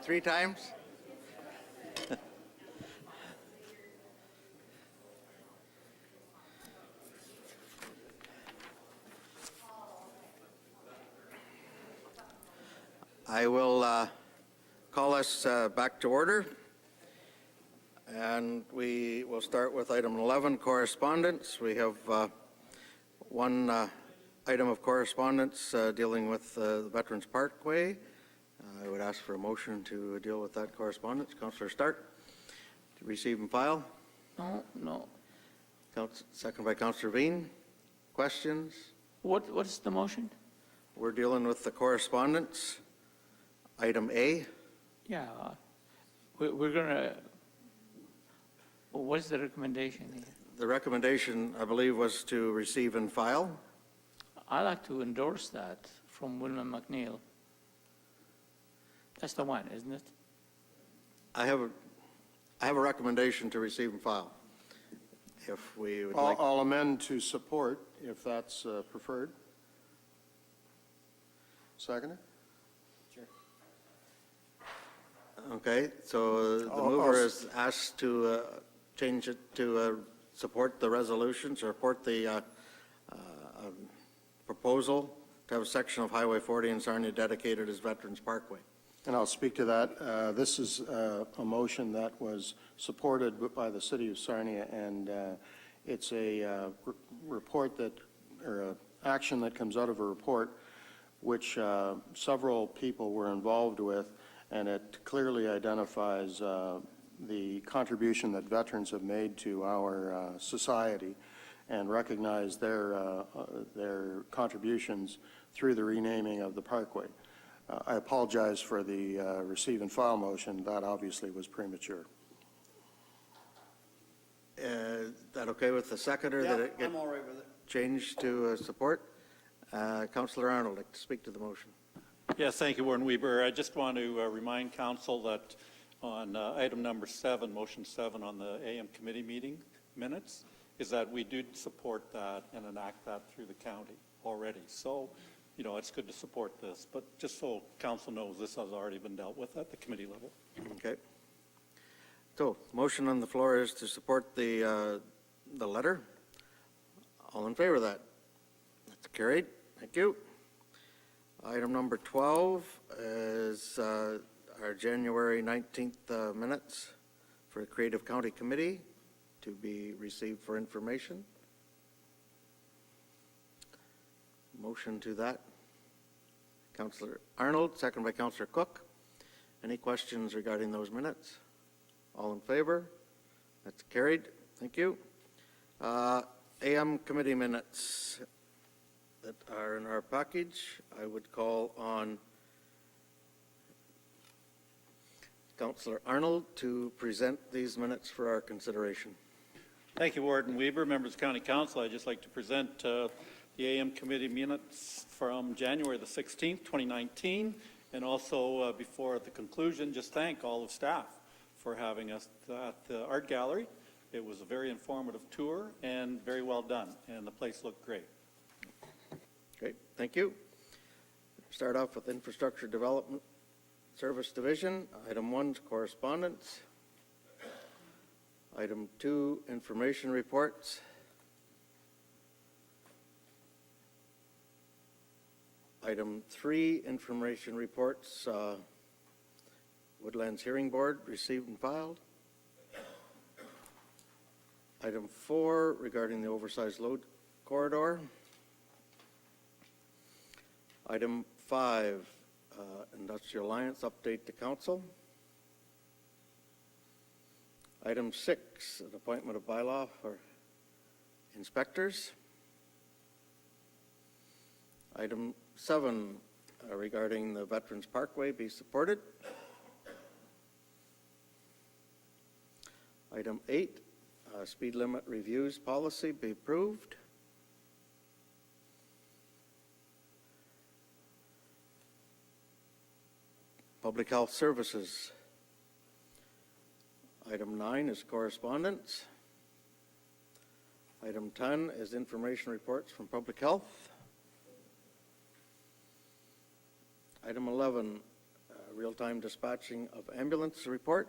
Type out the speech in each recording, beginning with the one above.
3 times? I will call us back to order. And we will start with item 11, correspondence. We have one item of correspondence dealing with the Veterans Parkway. I would ask for a motion to deal with that correspondence. Councillor Stark, to receive and file. No. Second by Councillor Veen. Questions? What's the motion? We're dealing with the correspondence. Item A. Yeah, we're gonna, what's the recommendation here? The recommendation, I believe, was to receive and file. I like to endorse that from William McNeil. That's the one, isn't it? I have a recommendation to receive and file. If we would like. I'll amend to support if that's preferred. Seconder? Okay, so the mover is asked to change it to support the resolution, support the proposal to have a section of Highway 40 in Sarnia dedicated as Veterans Parkway. And I'll speak to that. This is a motion that was supported by the City of Sarnia, and it's a report that, or action that comes out of a report which several people were involved with, and it clearly identifies the contribution that veterans have made to our society and recognize their contributions through the renaming of the parkway. I apologize for the receive and file motion. That obviously was premature. Is that okay with the seconder? Yeah, that it get I'm all right with it. changed to support? Councillor Arnold, like to speak to the motion. Yes, thank you, Warden Weber. I just want to remind Council that on item number 7, motion 7 on the AM committee meeting minutes, is that we do support that and enact that through the county already. So, you know, it's good to support this, but just so Council knows, this has already been dealt with at the committee level. Okay. So, motion on the floor is to support the letter. All in favor of that? That's carried. Thank you. Item number 12 is our January 19th minutes for the Creative County Committee to be received for information. Motion to that. Councillor Arnold, second by Councillor Cook. Any questions regarding those minutes? All in favor? That's carried. Thank you. AM committee minutes that are in our package. I would call on Councillor Arnold to present these minutes for our consideration. Thank you, Warden Weber. Members of County Council, I'd just like to present the AM committee minutes from January the 16th, 2019, and also before the conclusion, just thank all of staff for having us at the art gallery. It was a very informative tour and very well done, and the place looked great. Great, thank you. Start off with Infrastructure Development Service Division. Item 1 is correspondence. Item 2, information reports. Item 3, information reports. Woodlands Hearing Board, received and filed. Item 4, regarding the oversized load corridor. Item 5, Industrial Alliance update to council. Item 6, an appointment of bylaw for inspectors. Item 7, regarding the Veterans Parkway be supported. Item 8, speed limit reviews policy be approved. Public Health Services. Item 9 is correspondence. Item 10 is information reports from Public Health. Item 11, real-time dispatching of ambulance report.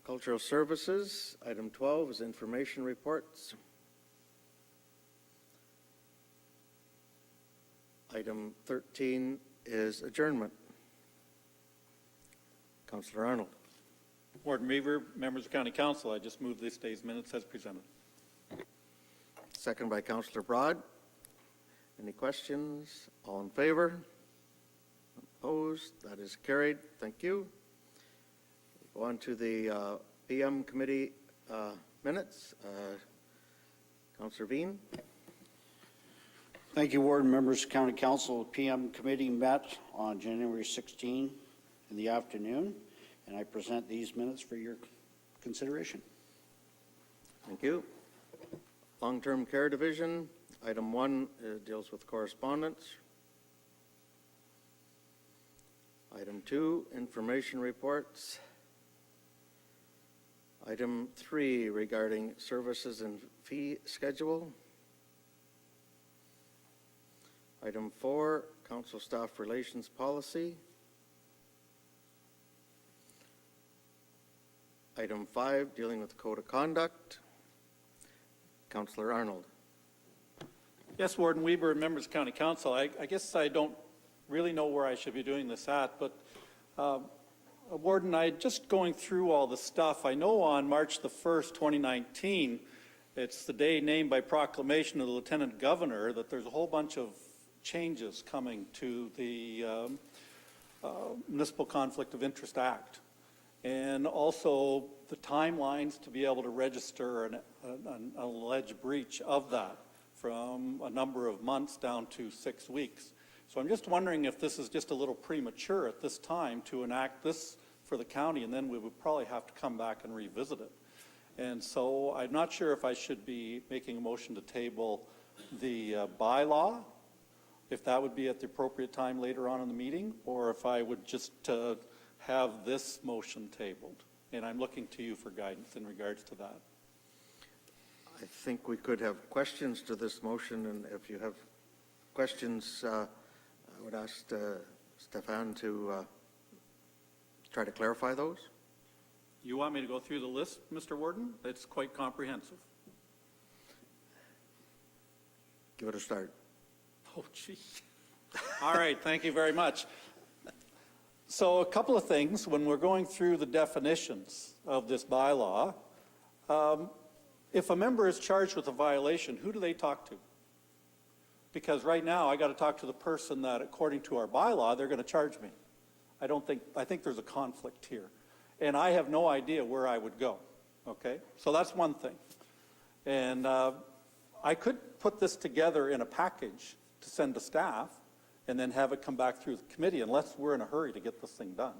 Cultural services, item 12 is information reports. Item 13 is adjournment. Councillor Arnold. Warden Weaver, members of County Council, I just move this day's minutes as presented. Second by Councillor Broad. Any questions? All in favor? Opposed? That is carried. Thank you. Go on to the PM committee minutes. Councillor Bean. Thank you, Warden members. County Council PM committee met on January 16 in the afternoon, and I present these minutes for your consideration. Thank you. Long-term care division, item 1 deals with correspondence. Item 2, information reports. Item 3 regarding services and fee schedule. Item 4, council staff relations policy. Item 5, dealing with code of conduct. Councillor Arnold. Yes, Warden Weaver and members of County Council, I guess I don't really know where I should be doing this at, but Warden, just going through all the stuff, I know on March the 1st, 2019, it's the day named by proclamation of the Lieutenant Governor that there's a whole bunch of changes coming to the Municipal Conflict of Interest Act. And also the timelines to be able to register an alleged breach of that from a number of months down to 6 weeks. So I'm just wondering if this is just a little premature at this time to enact this for the county, and then we would probably have to come back and revisit it. And so I'm not sure if I should be making a motion to table the bylaw, if that would be at the appropriate time later on in the meeting, or if I would just have this motion tabled. And I'm looking to you for guidance in regards to that. I think we could have questions to this motion, and if you have questions, I would ask Stefan to try to clarify those. You want me to go through the list, Mr. Warden? It's quite comprehensive. Give it a start. Oh, gee. All right, thank you very much. So a couple of things when we're going through the definitions of this bylaw. If a member is charged with a violation, who do they talk to? Because right now I got to talk to the person that, according to our bylaw, they're going to charge me. I think there's a conflict here. And I have no idea where I would go. Okay? So that's one thing. And I could put this together in a package to send to staff and then have it come back through the committee unless we're in a hurry to get this thing done.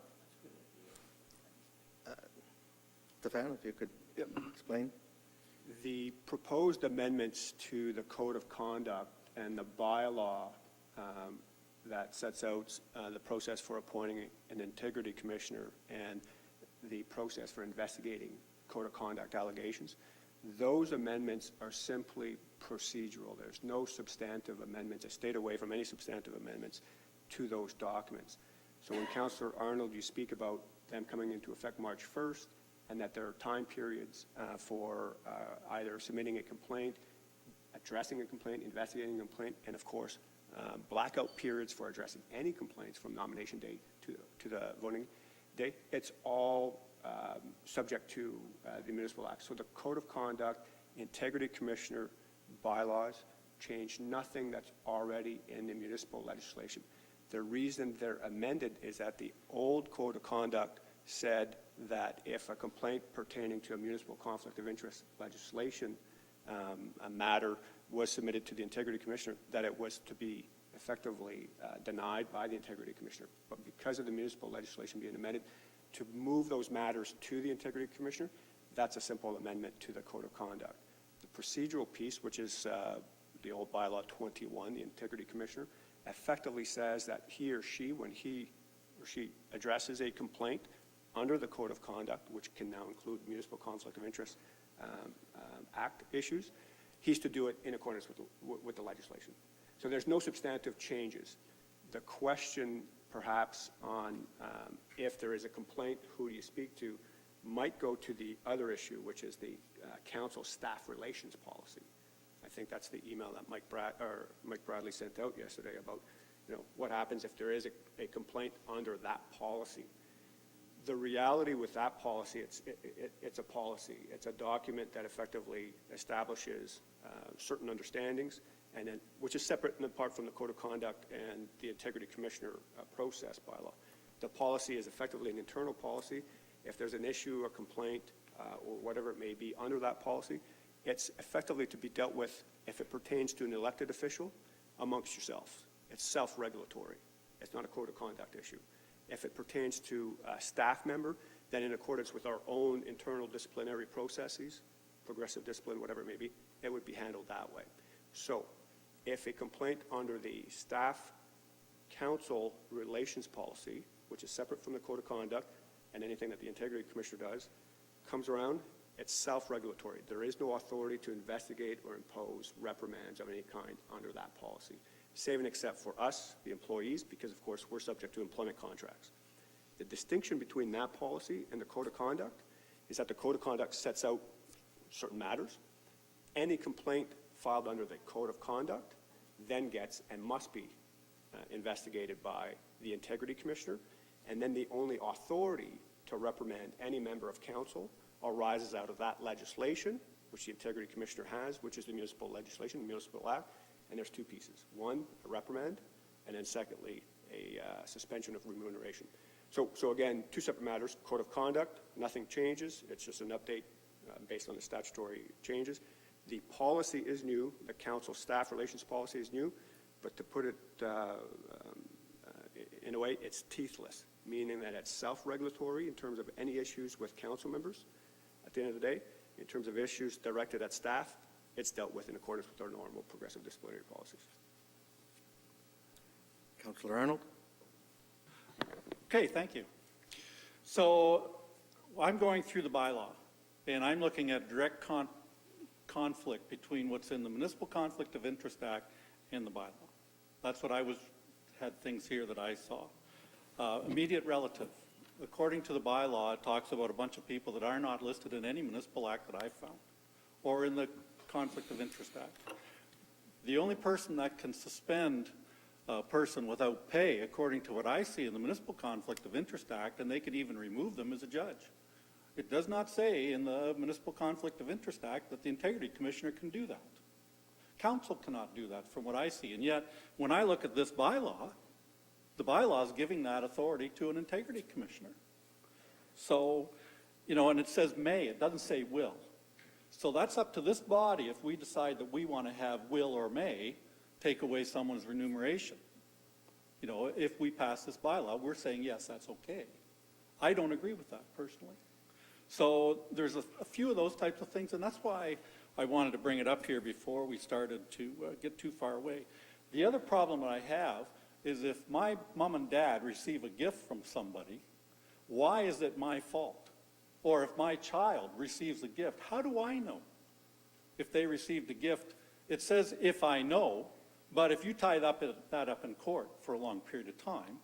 Stefan, if you could explain. The proposed amendments to the Code of Conduct and the bylaw that sets out the process for appointing an integrity commissioner and the process for investigating Code of Conduct allegations, those amendments are simply procedural. There's no substantive amendments. I stayed away from any substantive amendments to those documents. So when Councillor Arnold, you speak about them coming into effect March 1st, and that there are time periods for either submitting a complaint, addressing a complaint, investigating a complaint, and of course, blackout periods for addressing any complaints from nomination day to the voting day. It's all subject to the Municipal Act. So the Code of Conduct, Integrity Commissioner bylaws change nothing that's already in the municipal legislation. The reason they're amended is that the old Code of Conduct said that if a complaint pertaining to a municipal conflict of interest legislation, a matter was submitted to the Integrity Commissioner, that it was to be effectively denied by the Integrity Commissioner. But because of the municipal legislation being amended to move those matters to the Integrity Commissioner, that's a simple amendment to the Code of Conduct. The procedural piece, which is the old bylaw 21, the Integrity Commissioner, effectively says that he or she, when he or she addresses a complaint under the Code of Conduct, which can now include Municipal Conflict of Interest Act issues, he's to do it in accordance with the legislation. So there's no substantive changes. The question perhaps on if there is a complaint, who do you speak to, might go to the other issue, which is the council staff relations policy. I think that's the email that Mike Bradley sent out yesterday about, what happens if there is a complaint under that policy. The reality with that policy, it's a policy. It's a document that effectively establishes certain understandings, and then, which is separate and apart from the Code of Conduct and the Integrity Commissioner process bylaw. The policy is effectively an internal policy. If there's an issue or complaint or whatever it may be under that policy, it's effectively to be dealt with if it pertains to an elected official amongst yourselves. It's self-regulatory. It's not a Code of Conduct issue. If it pertains to a staff member, then in accordance with our own internal disciplinary processes, progressive discipline, whatever it may be, it would be handled that way. So if a complaint under the staff council relations policy, which is separate from the Code of Conduct and anything that the Integrity Commissioner does, comes around, it's self-regulatory. There is no authority to investigate or impose reprimands of any kind under that policy, save and except for us, the employees, because of course we're subject to employment contracts. The distinction between that policy and the Code of Conduct is that the Code of Conduct sets out certain matters. Any complaint filed under the Code of Conduct then gets and must be investigated by the Integrity Commissioner, and then the only authority to reprimand any member of council arises out of that legislation, which the Integrity Commissioner has, which is the municipal legislation, the Municipal Act, and there's two pieces. One, a reprimand, and then secondly, a suspension of remuneration. So again, two separate matters. Code of Conduct, nothing changes. It's just an update based on the statutory changes. The policy is new. The council staff relations policy is new, but to put it in a way, it's teethless, meaning that it's self-regulatory in terms of any issues with council members. At the end of the day, in terms of issues directed at staff, it's dealt with in accordance with our normal progressive disciplinary policies. Councillor Arnold? Okay, thank you. So I'm going through the bylaw, and I'm looking at direct conflict between what's in the Municipal Conflict of Interest Act and the bylaw. That's what had things here that I saw. Immediate relative. According to the bylaw, it talks about a bunch of people that are not listed in any municipal act that I've found, or in the Conflict of Interest Act. The only person that can suspend a person without pay, according to what I see in the Municipal Conflict of Interest Act, and they could even remove them, is a judge. It does not say in the Municipal Conflict of Interest Act that the Integrity Commissioner can do that. Council cannot do that from what I see, and yet when I look at this bylaw, the bylaw is giving that authority to an Integrity Commissioner. So, and it says may, it doesn't say will. So that's up to this body if we decide that we want to have will or may take away someone's remuneration. If we pass this bylaw, we're saying, yes, that's okay. I don't agree with that personally. So there's a few of those types of things, and that's why I wanted to bring it up here before we started to get too far away. The other problem that I have is if my mom and dad receive a gift from somebody, why is it my fault? Or if my child receives a gift, how do I know if they received a gift? It says if I know, but if you tie that up in court for a long period of time,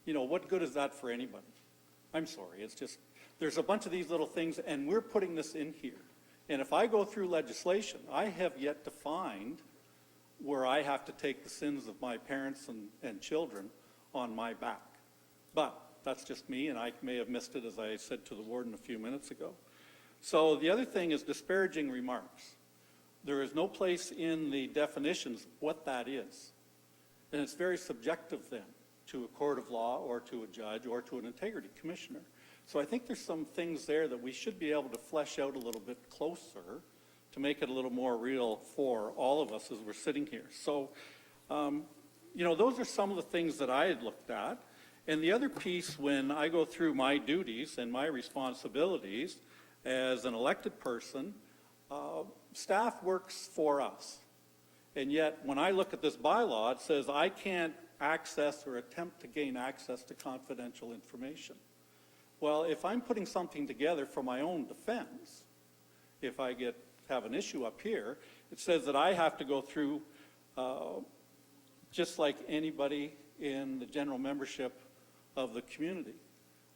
what good is that for anybody? I'm sorry, it's just, there's a bunch of these little things, and we're putting this in here. And if I go through legislation, I have yet to find where I have to take the sins of my parents and children on my back. But that's just me, and I may have missed it, as I said to the warden a few minutes ago. So the other thing is disparaging remarks. There is no place in the definitions what that is. And it's very subjective then to a court of law or to a judge or to an Integrity Commissioner. So I think there's some things there that we should be able to flesh out a little bit closer to make it a little more real for all of us as we're sitting here. So, those are some of the things that I had looked at. And the other piece, when I go through my duties and my responsibilities as an elected person, staff works for us. And yet, when I look at this bylaw, it says I can't access or attempt to gain access to confidential information. Well, if I'm putting something together for my own defense, if I have an issue up here, it says that I have to go through just like anybody in the general membership of the community.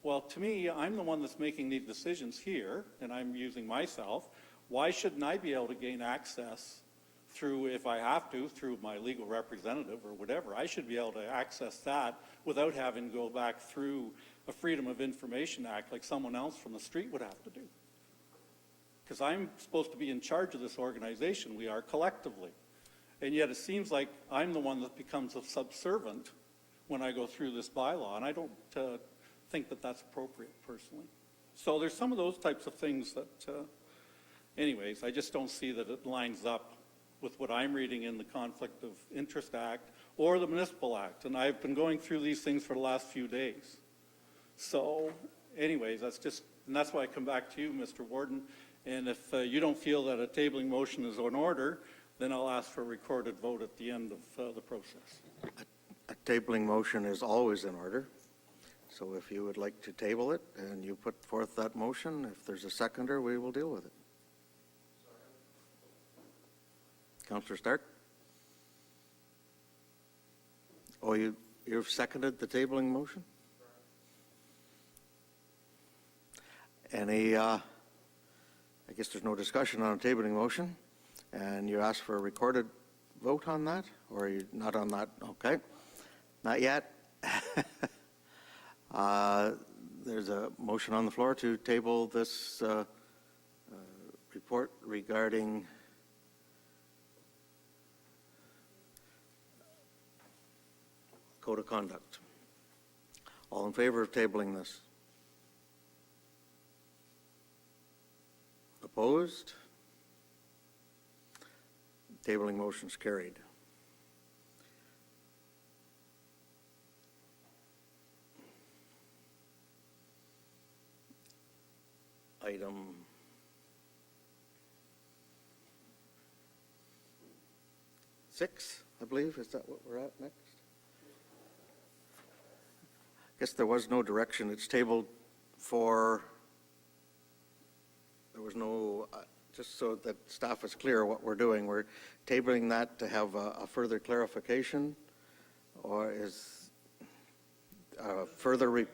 Well, to me, I'm the one that's making these decisions here, and I'm using myself. Why shouldn't I be able to gain access through, if I have to, through my legal representative or whatever? I should be able to access that without having to go back through a Freedom of Information Act like someone else from the street would have to do. Because I'm supposed to be in charge of this organization. We are collectively. And yet it seems like I'm the one that becomes a subservient when I go through this bylaw, and I don't think that that's appropriate personally. So there's some of those types of things that, anyways, I just don't see that it lines up with what I'm reading in the Conflict of Interest Act or the Municipal Act, and I've been going through these things for the last few days. So anyways, and that's why I come back to you, Mr. Warden, and if you don't feel that a tabling motion is in order, then I'll ask for a recorded vote at the end of the process. A tabling motion is always in order. So if you would like to table it and you put forth that motion, if there's a seconder, we will deal with it. Councillor Stark? Oh, you've seconded the tabling motion? Any, I guess there's no discussion on a tabling motion, and you asked for a recorded vote on that, or are you not on that? Okay, not yet. There's a motion on the floor to table this report regarding code of conduct. All in favor of tabling this? Opposed? Tabling motion's carried. Item 6, I believe, is that what we're at next? I guess there was no direction. It's tabled for, there was no, just so that staff is clear what we're doing, we're tabling that to have a further clarification, or is further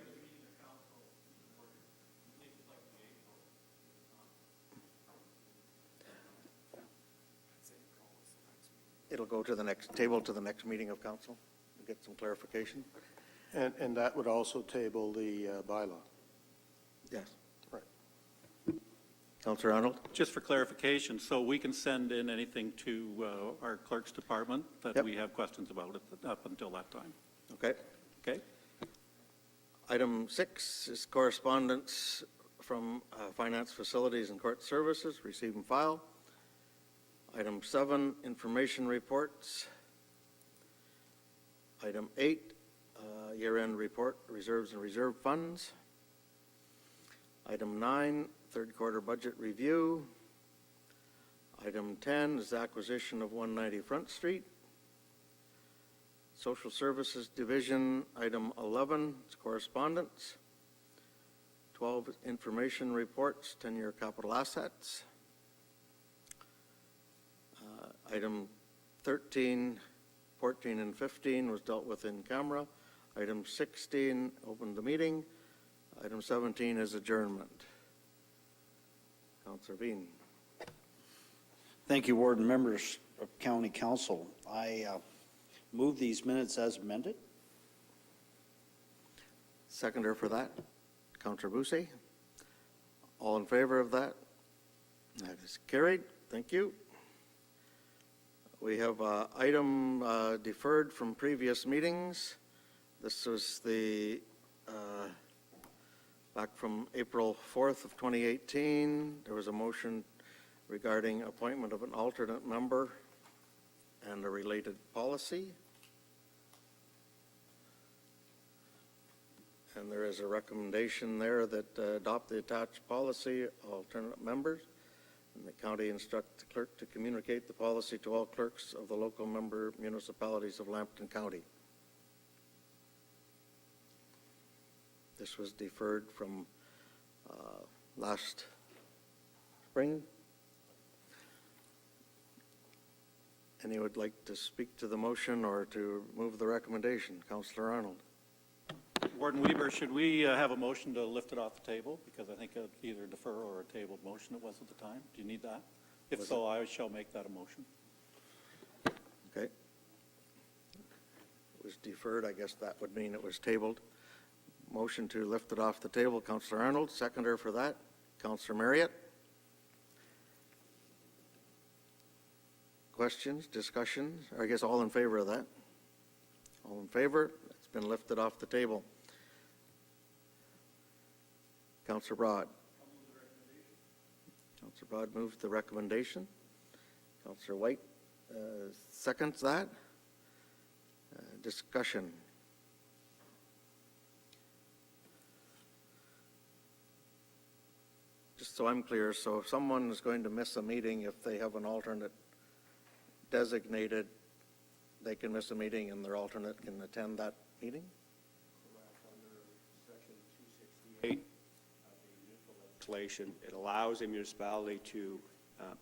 it'll go to the next, table to the next meeting of council to get some clarification? And that would also table the bylaw. Yes. Right. Councillor Arnold? Just for clarification, so we can send in anything to our clerk's department that Yep. we have questions about up until that time. Okay. Okay? Item 6 is correspondence from Finance Facilities and Court Services, receive and file. Item 7, information reports. Item 8, year-end report, reserves and reserve funds. Item 9, third quarter budget review. Item 10 is acquisition of 190 Front Street. Social Services Division, item 11 is correspondence. 12 is information reports, 10-year capital assets. Item 13, 14, and 15 was dealt with in camera. Item 16 opened the meeting. Item 17 is adjournment. Councillor Bean. Thank you, Warden, members of County Council. I move these minutes as amended. Seconder for that, Councillor Busse. All in favor of that? That is carried. Thank you. We have item deferred from previous meetings. This was the, back from April 4th of 2018, there was a motion regarding appointment of an alternate member and a related policy. And there is a recommendation there that adopt the attached policy, alternate members. And the county instruct the clerk to communicate the policy to all clerks of the local member municipalities of Lambton County. This was deferred from last spring. Any would like to speak to the motion or to move the recommendation? Councillor Arnold. Warden Weaver, should we have a motion to lift it off the table? Because I think either defer or a tabled motion it was at the time. Do you need that? If so, I shall make that a motion. Okay. It was deferred. I guess that would mean it was tabled. Motion to lift it off the table, Councillor Arnold. Seconder for that, Councillor Marriott. Questions, discussions? I guess all in favor of that? All in favor? It's been lifted off the table. Councillor Broad. Councillor Broad moves the recommendation. Councillor White seconds that. Discussion. Just so I'm clear, so if someone is going to miss a meeting, if they have an alternate designated, they can miss a meeting and their alternate can attend that meeting? Under Section 268 of the municipal legislation, it allows a municipality to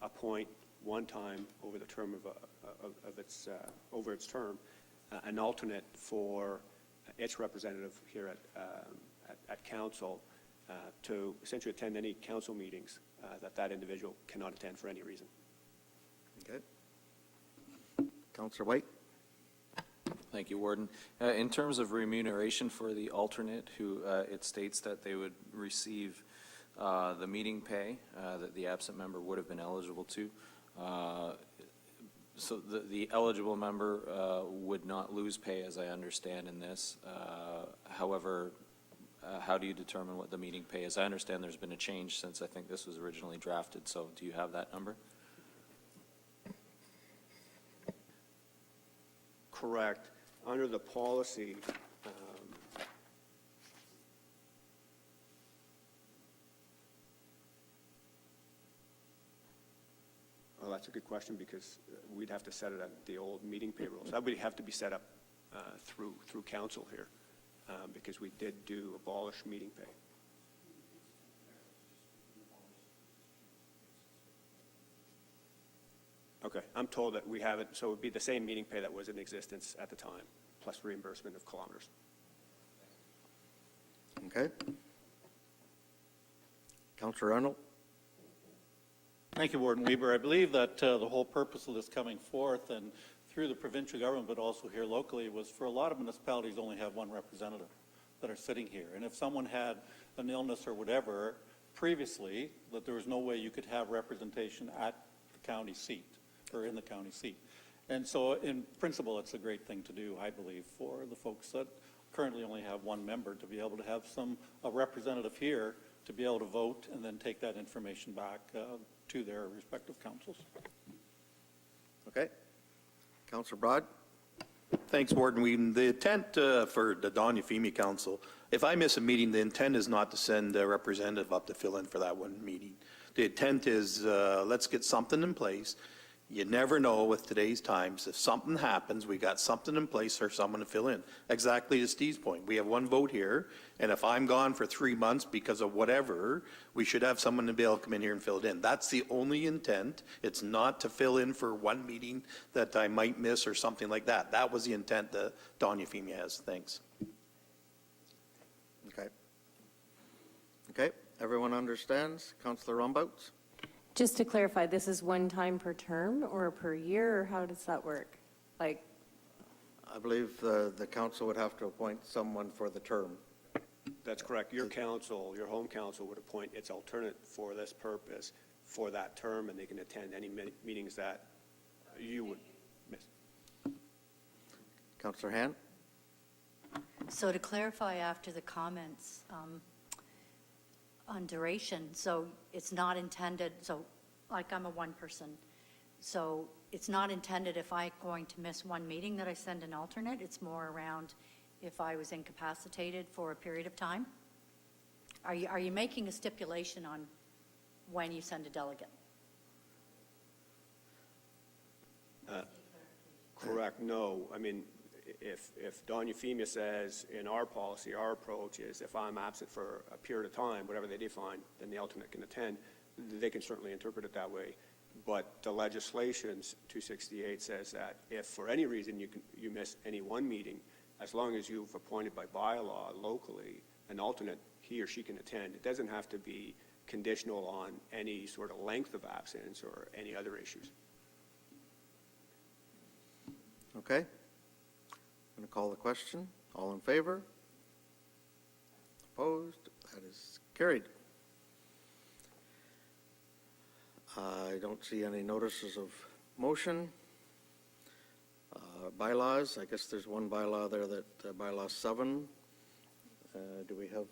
appoint one time over the term of its over its term an alternate for its representative here at council to essentially attend any council meetings that individual cannot attend for any reason. Okay. Councillor White. Thank you, Warden. In terms of remuneration for the alternate, who it states that they would receive the meeting pay that the absent member would have been eligible to. So the eligible member would not lose pay, as I understand in this. However, how do you determine what the meeting pay is? I understand there's been a change since I think this was originally drafted, so do you have that number? Correct. Under the policy, well, that's a good question because we'd have to set it at the old meeting pay rules. That would have to be set up through council here because we did abolish meeting pay. Okay, I'm told that we have it, so it would be the same meeting pay that was in existence at the time, plus reimbursement of kilometers. Okay. Councillor Arnold. Thank you, Warden Weaver. I believe that the whole purpose of this coming forth and through the provincial government, but also here locally, was for a lot of municipalities only have one representative that are sitting here. And if someone had an illness or whatever previously, that there was no way you could have representation at the county seat or in the county seat. And so in principle, it's a great thing to do, I believe, for the folks that currently only have one member to be able to have a representative here to be able to vote and then take that information back to their respective councils. Okay. Councillor Broad. Thanks, Warden Whedon. The intent for the Don Euphemia Council, if I miss a meeting, the intent is not to send a representative up to fill in for that one meeting. The intent is let's get something in place. You never know with today's times. If something happens, we got something in place for someone to fill in. Exactly to Steve's point. We have one vote here, and if I'm gone for 3 months because of whatever, we should have someone to be able to come in here and fill it in. That's the only intent. It's not to fill in for one meeting that I might miss or something like that. That was the intent that Don Euphemia has. Thanks. Okay. Okay. Everyone understands? Councillor Rombouts? Just to clarify, this is one time per term or per year, or how does that work? Like, I believe the council would have to appoint someone for the term. That's correct. Your council, your home council would appoint its alternate for this purpose for that term, and they can attend any meetings that you would miss. Councillor Han? So to clarify after the comments on duration, so it's not intended, so like I'm a one person, so it's not intended if I'm going to miss one meeting that I send an alternate. It's more around if I was incapacitated for a period of time. Are you making a stipulation on when you send a delegate? Correct, no. I mean, if Don Euphemia says in our policy, our approach is if I'm absent for a period of time, whatever they define, then the alternate can attend, they can certainly interpret it that way. But the legislations, 268 says that if for any reason you miss any one meeting, as long as you've appointed by bylaw locally an alternate, he or she can attend. It doesn't have to be conditional on any sort of length of absence or any other issues. Okay. I'm going to call the question. All in favor? Opposed? That is carried. I don't see any notices of motion. Bylaws, I guess there's one bylaw there that, bylaw 7. Do we have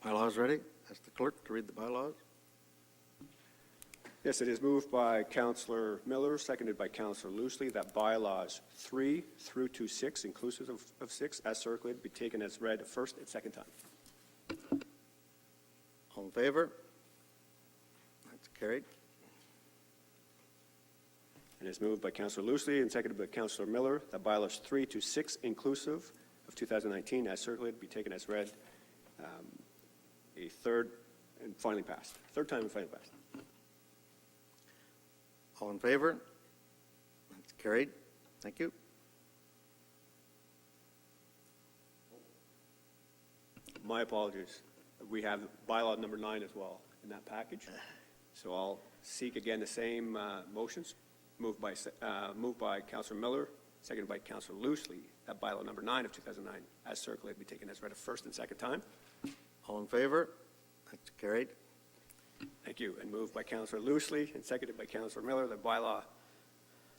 bylaws ready? Ask the clerk to read the bylaws. Yes, it is moved by Councillor Miller, seconded by Councillor Loosely, that bylaws 3 through to 6, inclusive of 6, as circulated, be taken as read a first and second time. All in favor? That's carried. It is moved by Councillor Loosely and seconded by Councillor Miller that bylaws 3 to 6, inclusive of 2019, as circulated, be taken as read a third and finally passed. Third time and finally passed. All in favor? That's carried. Thank you. My apologies. We have bylaw number 9 as well in that package. So I'll seek again the same motions. Moved by Councillor Miller, seconded by Councillor Loosely, that bylaw number 9 of 2009, as circulated, be taken as read a first and second time. All in favor? That's carried. Thank you. And moved by Councillor Loosely and seconded by Councillor Miller, that bylaw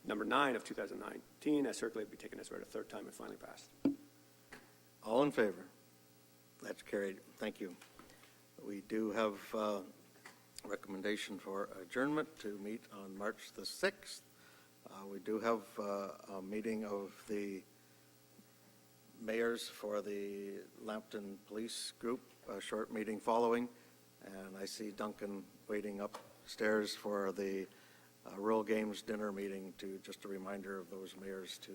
number 9 of 2019, as circulated, be taken as read a third time and finally passed. All in favor? That's carried. Thank you. We do have recommendation for adjournment to meet on March the 6th. We do have a meeting of the mayors for the Lambton Police Group, a short meeting following, and I see Duncan waiting upstairs for the Rural Games dinner meeting, to just a reminder of those mayors to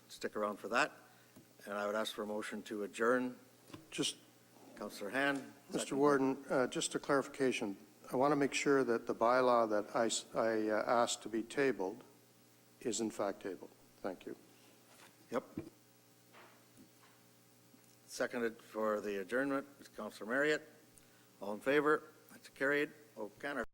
stick around for that. And I would ask for a motion to adjourn. Just, Councillor Hand. Mr. Warden, just a clarification. I want to make sure that the bylaw that I asked to be tabled is in fact tabled. Thank you. Yep. Seconded for the adjournment is Councillor Marriott. All in favor? That's carried. O'Connor.